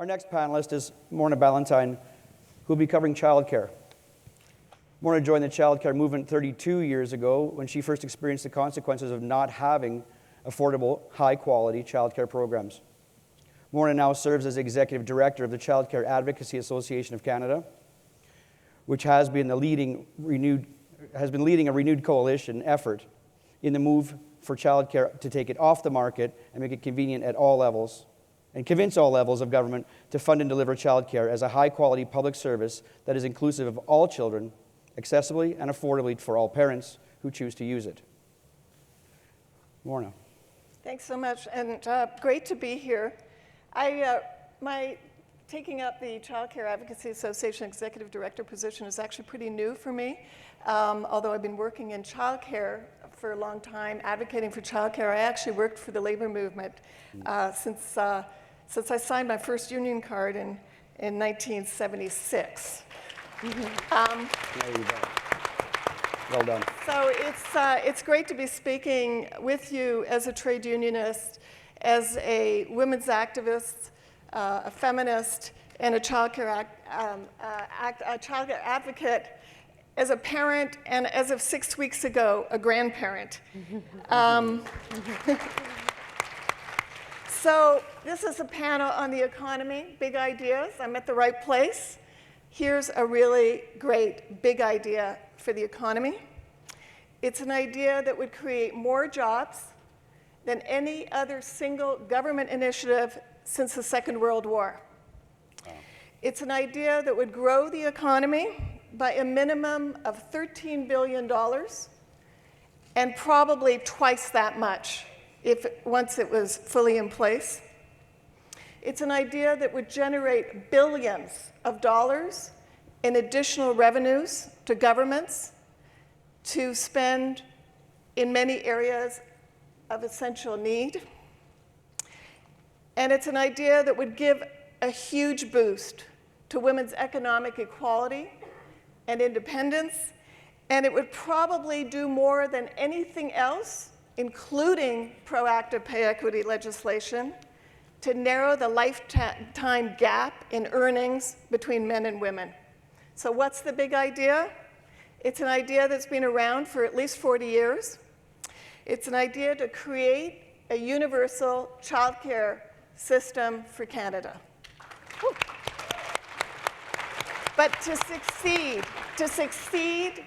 Our next panelist is Morna Ballantyne, who will be covering childcare. Morna joined the childcare movement 32 years ago when she first experienced the consequences of not having affordable, high-quality childcare programs. Morna now serves as Executive Director of the Childcare Advocacy Association of Canada, which has been leading a renewed coalition effort in the move for childcare to take it off the market and make it convenient at all levels, and convince all levels of government to fund and deliver childcare as a high-quality public service that is inclusive of all children, accessibly and affordably for all parents who choose to use it. Morna. Thanks so much, and great to be here. My taking up the Childcare Advocacy Association Executive Director position is actually pretty new for me. Although I've been working in childcare for a long time, advocating for childcare, I actually worked for the labor movement since I signed my first union card in 1976. Well done. So it's great to be speaking with you as a trade unionist, as a women's activist, a feminist, and a childcare advocate, as a parent, and as of 6 weeks ago, a grandparent. So this is a panel on the economy, big ideas. I'm at the right place. Here's a really great big idea for the economy. It's an idea that would create more jobs than any other single government initiative since the Second World War. It's an idea that would grow the economy by a minimum of $13 billion and probably twice that much once it was fully in place. It's an idea that would generate billions of dollars in additional revenues to governments to spend in many areas of essential need. And it's an idea that would give a huge boost to women's economic equality and independence, and it would probably do more than anything else, including proactive pay equity legislation, to narrow the lifetime gap in earnings between men and women. So what's the big idea? It's an idea that's been around for at least 40 years. It's an idea to create a universal childcare system for Canada. Woo. But to succeed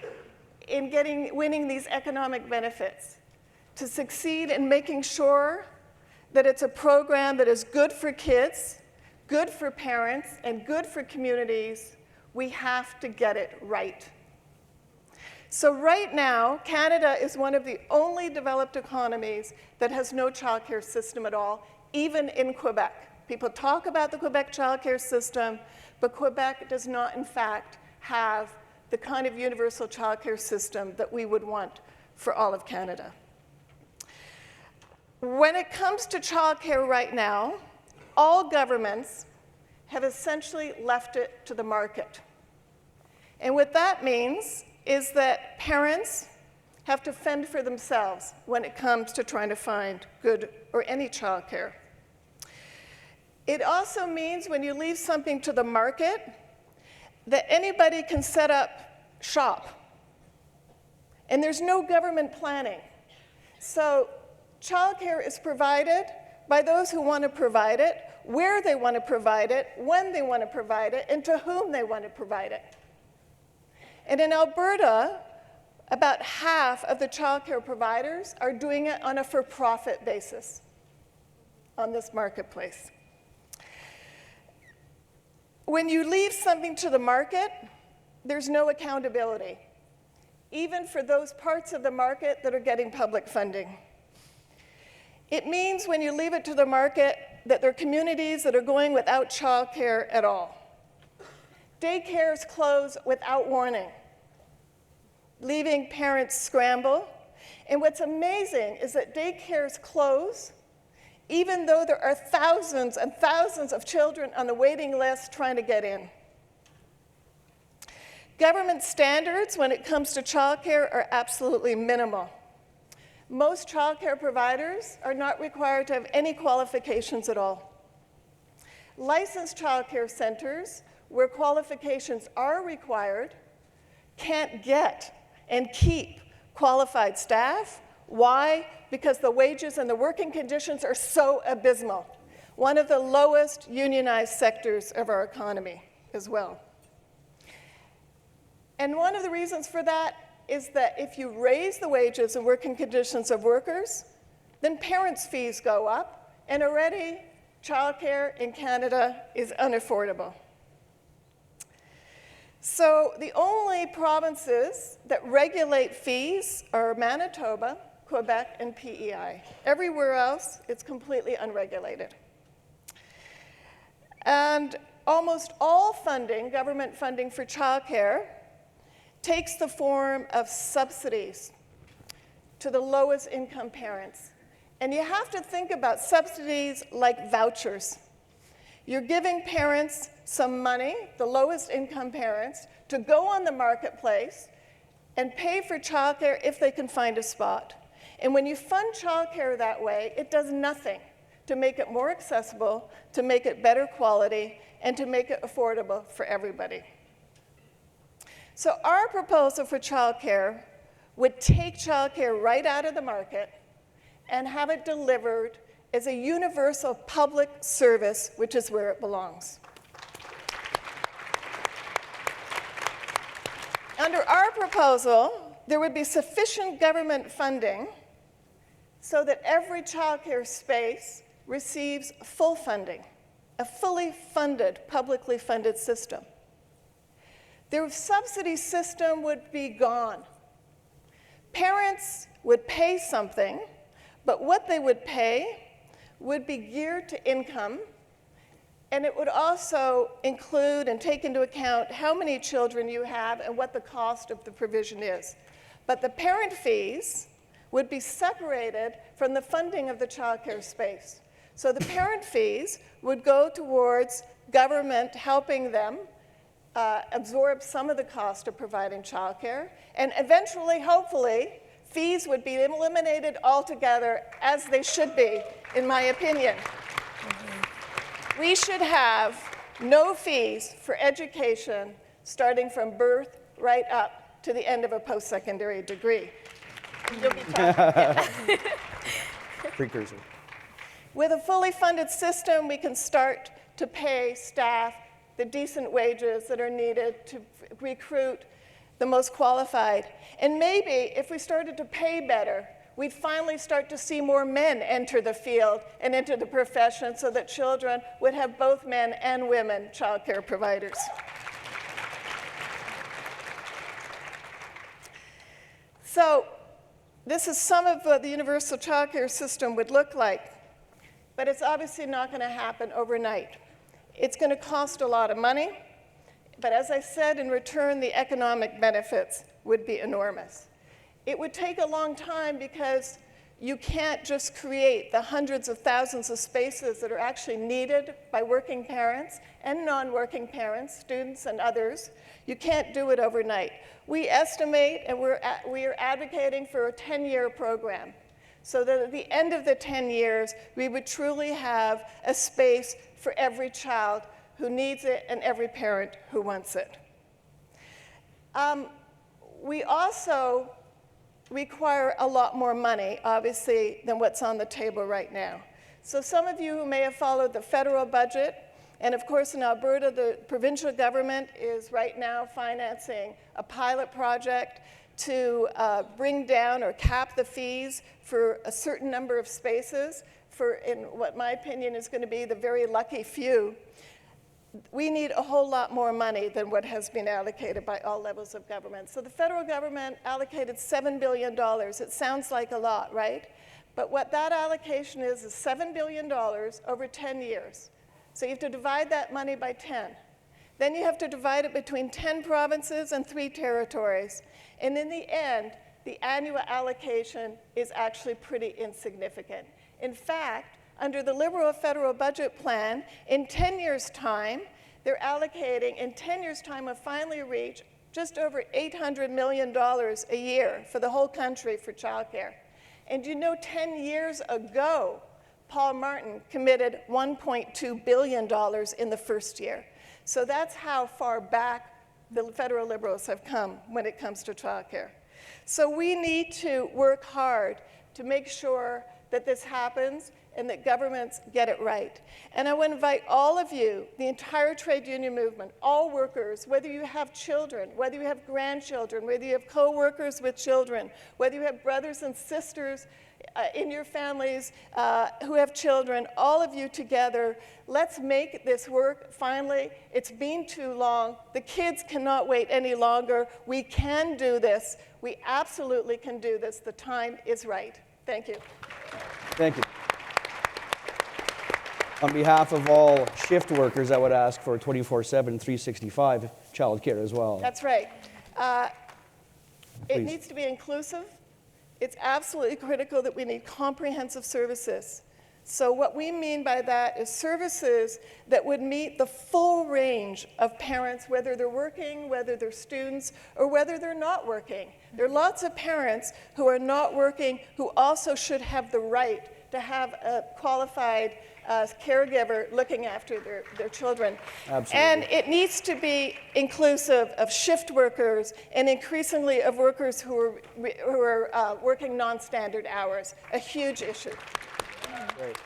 in winning these economic benefits, to succeed in making sure that it's a program that is good for kids, good for parents, and good for communities, we have to get it right. So right now, Canada is one of the only developed economies that has no childcare system at all, even in Quebec. People talk about the Quebec childcare system, but Quebec does not, in fact, have the kind of universal childcare system that we would want for all of Canada. When it comes to childcare right now, all governments have essentially left it to the market. And what that means is that parents have to fend for themselves when it comes to trying to find good or any childcare. It also means when you leave something to the market that anybody can set up shop. And there's no government planning. So childcare is provided by those who want to provide it, where they want to provide it, when they want to provide it, and to whom they want to provide it. And in Alberta, about half of the childcare providers are doing it on a for-profit basis on this marketplace. When you leave something to the market, there's no accountability, even for those parts of the market that are getting public funding. It means when you leave it to the market that there are communities that are going without childcare at all. Daycares close without warning, leaving parents scramble. And what's amazing is that daycares close even though there are thousands and thousands of children on the waiting list trying to get in. Government standards when it comes to childcare are absolutely minimal. Most childcare providers are not required to have any qualifications at all. Licensed childcare centers, where qualifications are required, can't get and keep qualified staff. Why? Because the wages and the working conditions are so abysmal. One of the lowest unionized sectors of our economy as well. And one of the reasons for that is that if you raise the wages and working conditions of workers, then parents' fees go up, and already childcare in Canada is unaffordable. So the only provinces that regulate fees are Manitoba, Quebec, and PEI. Everywhere else, it's completely unregulated. And almost all funding, government funding for childcare, takes the form of subsidies to the lowest income parents. And you have to think about subsidies like vouchers. You're giving parents some money, the lowest income parents, to go on the marketplace and pay for childcare if they can find a spot. And when you fund childcare that way, it does nothing to make it more accessible, to make it better quality, and to make it affordable for everybody. So our proposal for childcare would take childcare right out of the market and have it delivered as a universal public service, which is where it belongs. Under our proposal, there would be sufficient government funding so that every childcare space receives full funding, a fully funded, publicly funded system. Their subsidy system would be gone. Parents would pay something, but what they would pay would be geared to income, and it would also include and take into account how many children you have and what the cost of the provision is. But the parent fees would be separated from the funding of the childcare space. So the parent fees would go towards government helping them absorb some of the cost of providing childcare, and eventually, hopefully, fees would be eliminated altogether, as they should be, in my opinion. We should have no fees for education starting from birth right up to the end of a post-secondary degree. You'll be talking. Precursor. With a fully funded system, we can start to pay staff the decent wages that are needed to recruit the most qualified. And maybe if we started to pay better, we'd finally start to see more men enter the field and enter the profession so that children would have both men and women childcare providers. So this is some of what the universal childcare system would look like, but it's obviously not going to happen overnight. It's going to cost a lot of money, but as I said, in return, the economic benefits would be enormous. It would take a long time because you can't just create the hundreds of thousands of spaces that are actually needed by working parents and non-working parents, students and others. You can't do it overnight. We estimate, and we are advocating for a 10-year program, so that at the end of the 10 years, we would truly have a space for every child who needs it and every parent who wants it. We also require a lot more money, obviously, than what's on the table right now. So some of you who may have followed the federal budget, and of course in Alberta, the provincial government is right now financing a pilot project to bring down or cap the fees for a certain number of spaces for, in what my opinion is going to be the very lucky few. We need a whole lot more money than what has been allocated by all levels of government. So the federal government allocated $7 billion. It sounds like a lot, right? But what that allocation is $7 billion over 10 years. So you have to divide that money by 10. Then you have to divide it between 10 provinces and 3 territories. And in the end, the annual allocation is actually pretty insignificant. In fact, under the Liberal federal budget plan, in 10 years' time, they're allocating, in 10 years' time, will finally reach just over $800 million a year for the whole country for childcare. And you know, 10 years ago, Paul Martin committed $1.2 billion in the first year. So that's how far back the federal Liberals have come when it comes to childcare. So we need to work hard to make sure that this happens and that governments get it right. And I want to invite all of you, the entire trade union movement, all workers, whether you have children, whether you have grandchildren, whether you have co-workers with children, whether you have brothers and sisters in your families who have children, all of you together, let's make this work finally. It's been too long. The kids cannot wait any longer. We can do this. We absolutely can do this. The time is right. Thank you. Thank you. On behalf of all shift workers, I would ask for 24/7, 365 childcare as well. That's right. It Please. needs to be inclusive. It's absolutely critical that we need comprehensive services. So what we mean by that is services that would meet the full range of parents, whether they're working, whether they're students, or whether they're not working. There are lots of parents who are not working who also should have the right to have a qualified caregiver looking after their children. Absolutely. And it needs to be inclusive of shift workers and increasingly of workers who are working non-standard hours, a huge issue. Great.